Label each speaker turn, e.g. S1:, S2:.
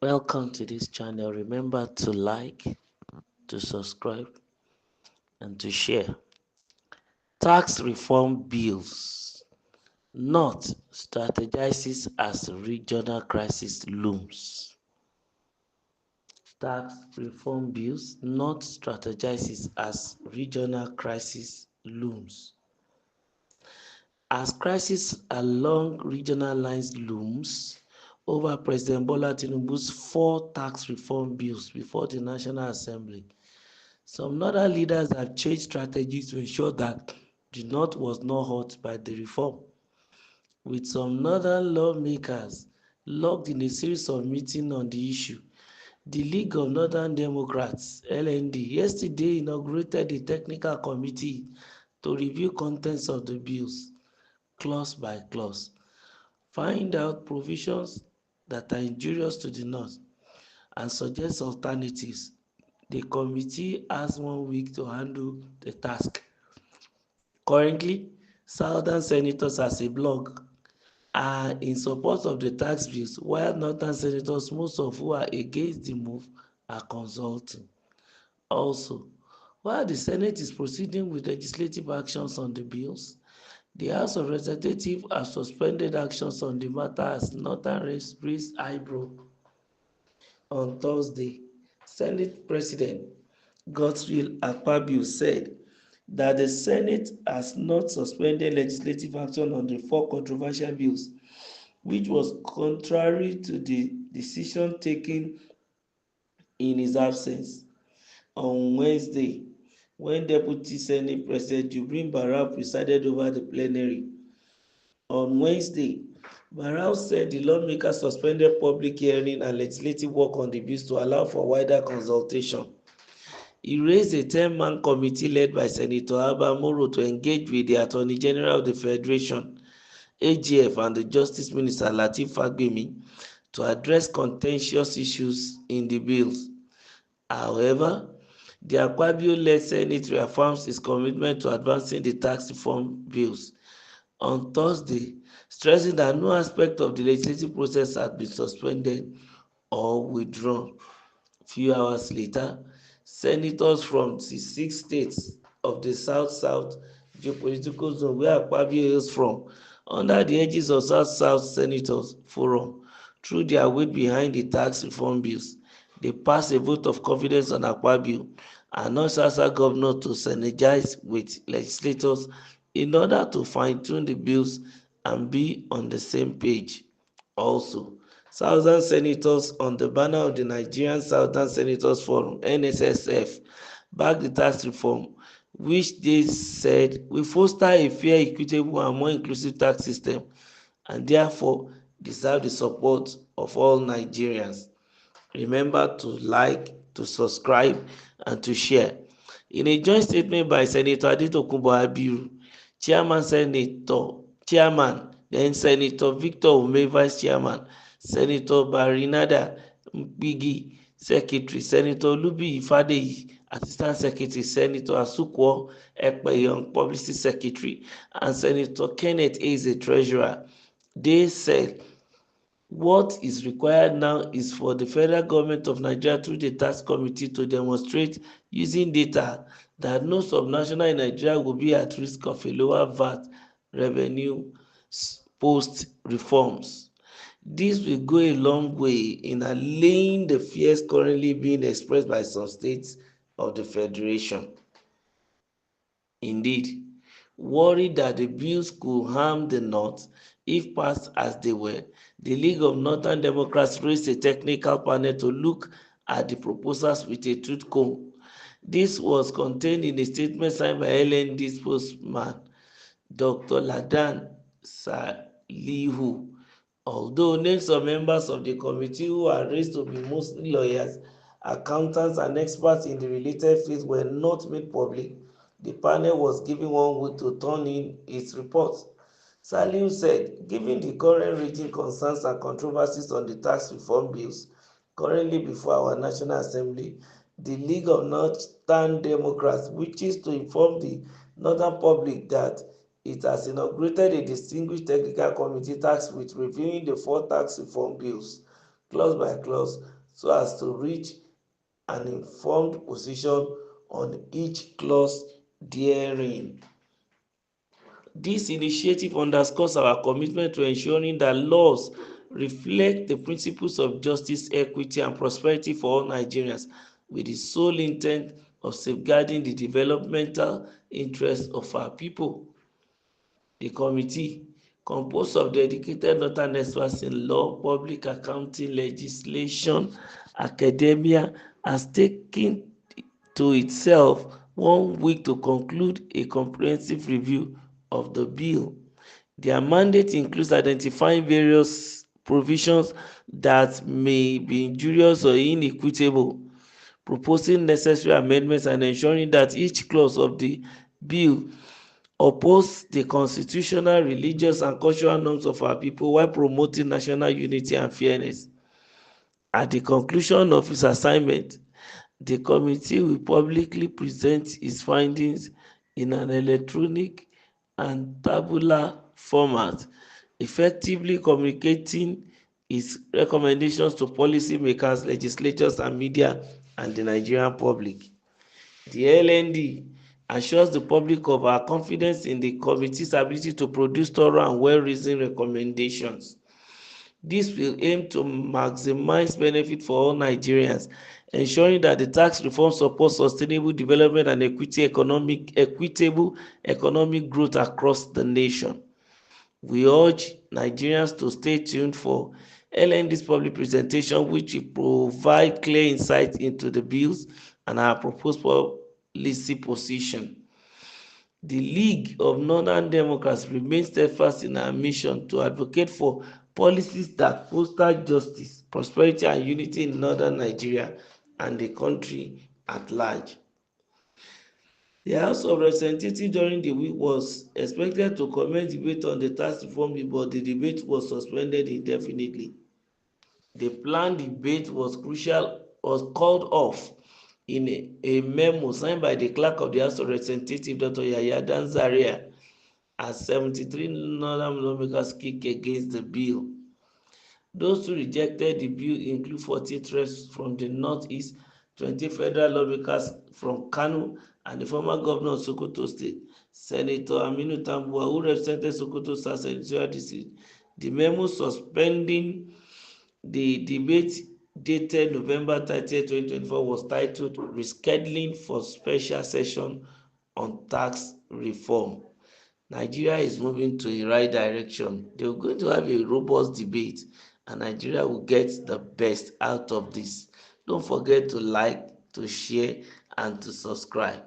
S1: Welcome to this channel. Remember to like, to subscribe, and to share. Tax reform bills. North strategizes as regional crisis looms. Tax reform bills. North strategizes as regional crisis looms. As crisis along regional lines looms over President Bola Tinubu's 4 tax reform bills before the National Assembly, some northern leaders have changed strategies to ensure that the North was not hurt by the reform, with some northern lawmakers locked in a series of meetings on the issue. The League of Northern Democrats (LND) yesterday inaugurated a technical committee to review contents of the bills, clause by clause, find out provisions that are injurious to the North, and suggest alternatives. The committee has 1 week to handle the task. Currently, Southern senators as a bloc are in support of the tax bills, while Northern senators, most of who are against the move, are consulting. Also, while the Senate is proceeding with legislative actions on the bills, the House of Representatives has suspended actions on the matter as Northern raised eyebrow. On Thursday, Senate President Godswill Akpabio said that the Senate has not suspended legislative action on the 4 controversial bills, which was contrary to the decision taken in his absence. On Wednesday, when Deputy Senate President Jibrin Barau presided over the plenary. On Wednesday, Barau said the lawmakers suspended public hearing and legislative work on the bills to allow for wider consultation. He raised a 10-man committee led by Senator Abba Moro to engage with the Attorney General of the Federation, AGF, and the Justice Minister Lateef Fagbemi to address contentious issues in the bills. However, the Akpabio-led Senate reaffirms its commitment to advancing the tax reform bills on Thursday, stressing that no aspect of the legislative process had been suspended or withdrawn. Few hours later, senators from the 6 states of the South-South geopolitical zone where Akpabio hails from, under the aegis of South-South Senators Forum, threw their weight behind the tax reform bills. They passed a vote of confidence on Akpabio and urged Sasa governor to synergize with legislators in order to fine-tune the bills and be on the same page. Also, Southern senators on the banner of the Nigerian Southern Senators Forum (NSSF) backed the tax reform, which they said will foster a fair, equitable and more inclusive tax system and therefore deserve the support of all Nigerians. Remember to like, to subscribe, and to share. In a joint statement by Senator Adetokunbo Abiru, Chairman, then Senator Victor Ume, Vice Chairman, Senator Barinada Mpigi, Secretary, Senator Lubi Ifadeyi, Assistant Secretary, Senator Asukwo Ekpeyong, Publicity Secretary, and Senator Kenneth Eze, Treasurer, they said what is required now is for the federal government of Nigeria through the tax committee to demonstrate using data that no subnational in Nigeria will be at risk of a lower VAT revenue post-reforms. This will go a long way in allaying the fears currently being expressed by some states of the Federation. Indeed, worried that the bills could harm the North if passed as they were, the League of Northern Democrats raised a technical panel to look at the proposals with a tooth comb. This was contained in a statement signed by LND spokesman Dr. Ladan Salihu. Although names of members of the committee who are raised to be mostly lawyers, accountants, and experts in the related fields were not made public, the panel was given 1 week to turn in its report. Salihu said, given the current raging concerns and controversies on the tax reform bills currently before our National Assembly, the League of Northern Democrats wishes to inform the Northern public that it has inaugurated a distinguished technical committee tasked with reviewing the 4 tax reform bills clause by clause so as to reach an informed position on each clause therein. This initiative underscores our commitment to ensuring that laws reflect the principles of justice, equity, and prosperity for all Nigerians, with the sole intent of safeguarding the developmental interests of our people. The committee, composed of dedicated northern experts in law, public accounting, legislation, academia, has taken to itself 1 week to conclude a comprehensive review of the bill. Their mandate includes identifying various provisions that may be injurious or inequitable, proposing necessary amendments, and ensuring that each clause of the bill upholds the constitutional, religious, and cultural norms of our people while promoting national unity and fairness. At the conclusion of its assignment, the committee will publicly present its findings in an electronic and tabular format, effectively communicating its recommendations to policymakers, legislators, and media and the Nigerian public. The LND assures the public of our confidence in the committee's ability to produce thorough and well-reasoned recommendations. This will aim to maximize benefit for all Nigerians, ensuring that the tax reform supports sustainable development and equitable economic growth across the nation. We urge Nigerians to stay tuned for LND's public presentation, which will provide clear insight into the bills and our proposed policy position. The League of Northern Democrats remains steadfast in our mission to advocate for policies that foster justice, prosperity, and unity in northern Nigeria and the country at large. The House of Representatives during the week was expected to commence debate on the tax reform bill, but the debate was suspended indefinitely. The planned debate was called off in a memo signed by the clerk of the House of Representatives, Dr. Yahya Dan Zaria, as 73 northern lawmakers kicked against the bill. Those who rejected the bill include 48 reps from the northeast, 20 federal lawmakers from Kano, and the former governor of Sokoto State, Senator Aminu Tambuwa, who represented Sokoto South Senatorial District. The memo suspending the debate dated November 30, 2024 was titled Rescheduling for Special Session on Tax Reform. Nigeria is moving to the right direction. They are going to have a robust debate, and Nigeria will get the best out of this. Don't forget to like, to share, and to subscribe.